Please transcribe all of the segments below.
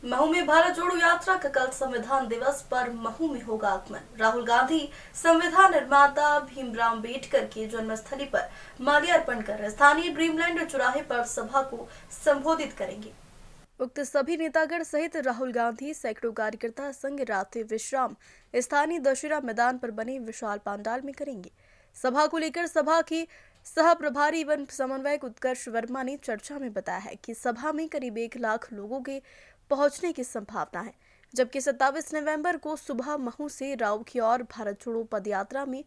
महू में भारत जोड़ो यात्रा का कल संविधान दिवस पर महू में होगा आगमन। राहुल गांधी संविधान निर्माता भीमराव अम्बेडकर की जन्मस्थली पर माल्यार्पण कर स्थानीय ड्रीमलैंड चौराहे पर सभा को संबोधित करेंगे। उक्त सभी नेतागण सहित राहुल गांधी सैकड़ों कार्यकर्ता संग रात्रि विश्राम स्थानीय दशहरा मैदान पर बने विशाल पंडाल में करेंगे। सभा को लेकर सभा की सह प्रभारी वन समन्वयक उत्कर्ष वर्मा ने चर्चा में बताया है कि सभा में करीब 1 लाख लोगों के पहुंचने की संभावना है, जबकि 27 नवंबर को सुबह महू से राव की ओर भारत छोड़ो पदयात्रा में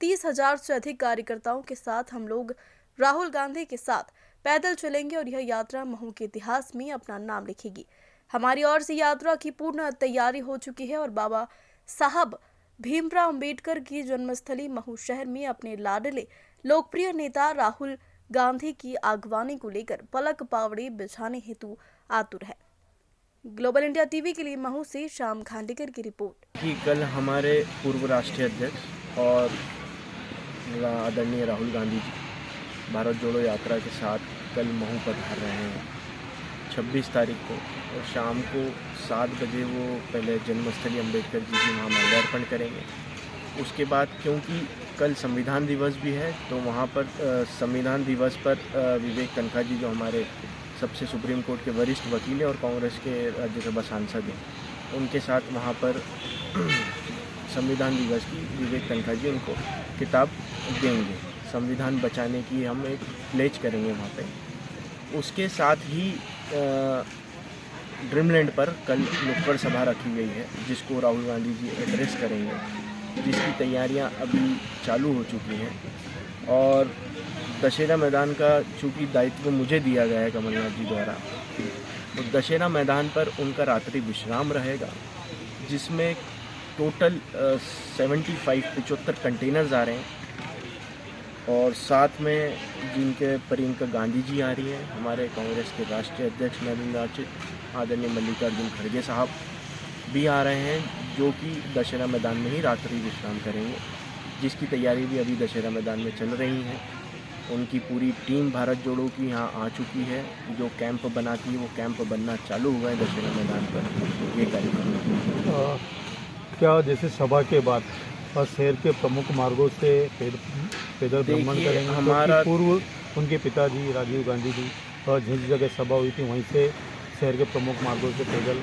30,000 से अधिक कार्यकर्ताओं के साथ हम लोग राहुल गांधी के साथ पैदल चलेंगे और यह यात्रा महू के इतिहास में अपना नाम लिखेगी। हमारी ओर से यात्रा की पूर्ण तैयारी हो चुकी है और बाबा साहब भीमराव अम्बेडकर की जन्मस्थली महू शहर में अपने लाडले लोकप्रिय नेता राहुल गांधी की अगवानी को लेकर पलक पावड़ी बिछाने हेतु आतुर है। ग्लोबल इंडिया टीवी के लिए महू से श्याम खांडेकर की रिपोर्ट। कि कल हमारे पूर्व राष्ट्रीय अध्यक्ष और आदरणीय राहुल गांधी जी भारत जोड़ो यात्रा के साथ कल महू पधार रहे हैं 26 तारीख को, और शाम को 7 बजे वो पहले जन्मस्थली अम्बेडकर जी की वहाँ माल्यार्पण करेंगे। उसके बाद क्योंकि कल संविधान दिवस भी है तो वहाँ पर संविधान दिवस पर विवेक तनखा जी जो हमारे सबसे सुप्रीम कोर्ट के वरिष्ठ वकील हैं और कांग्रेस के राज्यसभा सांसद हैं, उनके साथ वहाँ पर संविधान दिवस की विवेक तनखा जी उनको किताब देंगे। संविधान बचाने की हम एक प्लेज करेंगे वहाँ पे। उसके साथ ही ड्रीमलैंड पर कल नुक्कड़ सभा रखी गई है जिसको राहुल गांधी जी एड्रेस करेंगे, जिसकी तैयारियां अभी चालू हो चुकी हैं। और दशहरा मैदान का चूँकि दायित्व मुझे दिया गया है कमलनाथ जी द्वारा, तो दशहरा मैदान पर उनका रात्रि विश्राम रहेगा, जिसमें टोटल 75 कंटेनर्स आ रहे हैं। और साथ में जिनके प्रियंका गांधी जी आ रही हैं, हमारे कांग्रेस के राष्ट्रीय अध्यक्ष नवनिर्वाचित आदरणीय मल्लिकार्जुन खड़गे साहब भी आ रहे हैं, जो कि दशहरा मैदान में ही रात्रि विश्राम करेंगे, जिसकी तैयारी भी अभी दशहरा मैदान में चल रही है। उनकी पूरी टीम भारत जोड़ो की यहाँ आ चुकी है, जो कैंप बनाती है वो कैंप बनना चालू हुआ है दशहरा मैदान पर। ये कार्यक्रम क्या जैसे सभा के बाद शहर के प्रमुख मार्गों से पैदल भ्रमण करेंगे? हमारा पूर्व उनके पिताजी राजीव गांधी जी जिस जगह सभा हुई थी वहीं से शहर के प्रमुख मार्गों से पैदल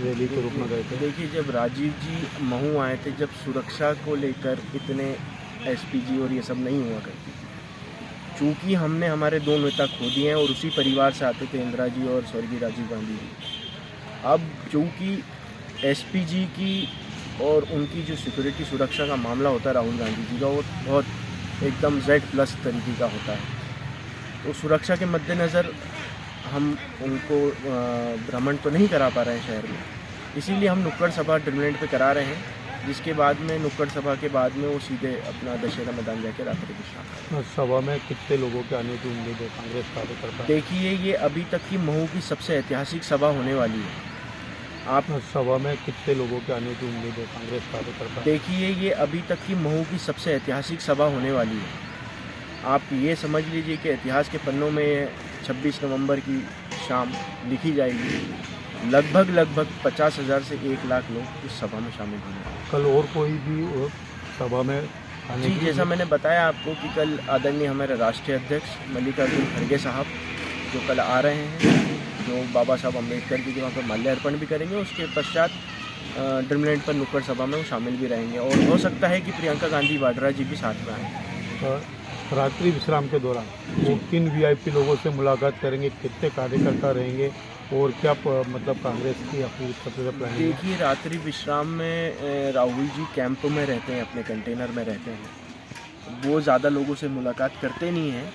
रैली के रूप में गए थे। देखिए, जब राजीव जी महू आए थे, जब सुरक्षा को लेकर इतने एसपीजी और ये सब नहीं हुआ करती, चूँकि हमने हमारे 2 नेता खो दिए हैं और उसी परिवार से आते थे इंदिरा जी और स्वर्गीय राजीव गांधी जी। अब चूँकि एसपीजी की और उनकी जो सिक्योरिटी सुरक्षा का मामला होता है राहुल गांधी जी का, वो बहुत एकदम Z+ तरीके का होता है। तो सुरक्षा के मद्देनज़र हम उनको भ्रमण तो नहीं करा पा रहे हैं शहर में, इसीलिए हम नुक्कड़ सभा ड्रीमलैंड पे करा रहे हैं, जिसके बाद में नुक्कड़ सभा के बाद में वो सीधे अपना दशहरा मैदान जाके रात्रि विश्राम। सभा में कितने लोगों के आने की उम्मीद है कांग्रेस कार्यकर्ता? देखिए, ये अभी तक की महू की सबसे ऐतिहासिक सभा होने वाली है। आप सभा में कितने लोगों के आने की उम्मीद है कांग्रेस कार्यकर्ता? देखिए, ये अभी तक की महू की सबसे ऐतिहासिक सभा होने वाली है। आप ये समझ लीजिए कि इतिहास के पन्नों में 26 नवंबर की शाम लिखी जाएगी। लगभग 50,000 से 1 लाख लोग इस सभा में शामिल होंगे। कल और कोई भी सभा में आने जी, जैसा मैंने बताया आपको कि कल आदरणीय हमारे राष्ट्रीय अध्यक्ष मल्लिकार्जुन खड़गे साहब जो कल आ रहे हैं, जो बाबा साहब अम्बेडकर की वहाँ पर माल्यार्पण भी करेंगे। उसके पश्चात ड्रीमलैंड पर नुक्कड़ सभा में वो शामिल भी रहेंगे, और हो सकता है कि प्रियंका गांधी वाड्रा जी भी साथ में आएँ। रात्रि विश्राम के दौरान वो किन वीआईपी लोगों से मुलाकात करेंगे, कितने कार्यकर्ता रहेंगे और क्या मतलब कांग्रेस की अपनी सबसे प्लानिंग? देखिए, रात्रि विश्राम में राहुल जी कैंप में रहते हैं, अपने कंटेनर में रहते हैं, वो ज़्यादा लोगों से मुलाकात करते नहीं हैं।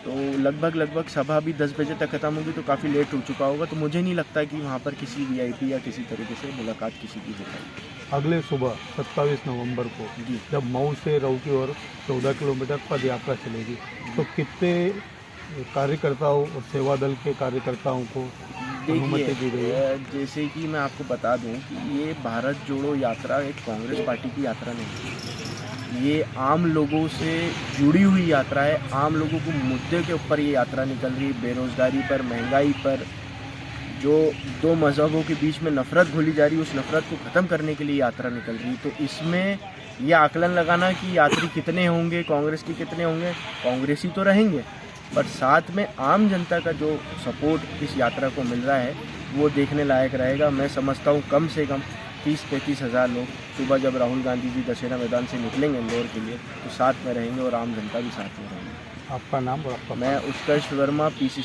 तो लगभग सभा भी 10 बजे तक ख़त्म होगी, तो काफ़ी लेट हो चुका होगा। तो मुझे नहीं लगता कि वहाँ पर किसी वीआईपी या किसी तरीके से मुलाकात किसी की हो पाएगी। अगले सुबह 27 नवंबर को जब मऊ से राव की ओर 14 किलोमीटर पद यात्रा चलेगी, तो कितने कार्यकर्ताओं और सेवा दल के कार्यकर्ताओं को अनुमति दी गई है? जैसे कि मैं आपको बता दूं कि ये भारत जोड़ो यात्रा एक कांग्रेस पार्टी की यात्रा नहीं है, ये आम लोगों से जुड़ी हुई यात्रा है। आम लोगों को मुद्दे के ऊपर ये यात्रा निकल रही है, बेरोजगारी पर, महंगाई पर, जो दो मज़हबों के बीच में नफ़रत घोली जा रही है, उस नफ़रत को ख़त्म करने के लिए यात्रा निकल रही है। तो इसमें ये आकलन लगाना कि यात्री कितने होंगे, कांग्रेस के कितने होंगे, कांग्रेसी तो रहेंगे, पर साथ में आम जनता का जो सपोर्ट इस यात्रा को मिल रहा है वो देखने लायक रहेगा। मैं समझता हूँ कम से कम 30-35 हज़ार लोग सुबह जब राहुल गांधी जी दशहरा मैदान से निकलेंगे इंदौर के लिए तो साथ में रहेंगे और आम जनता भी साथ में रहेंगे। आपका नाम और आपका? मैं उत्कर्ष वर्मा, PCC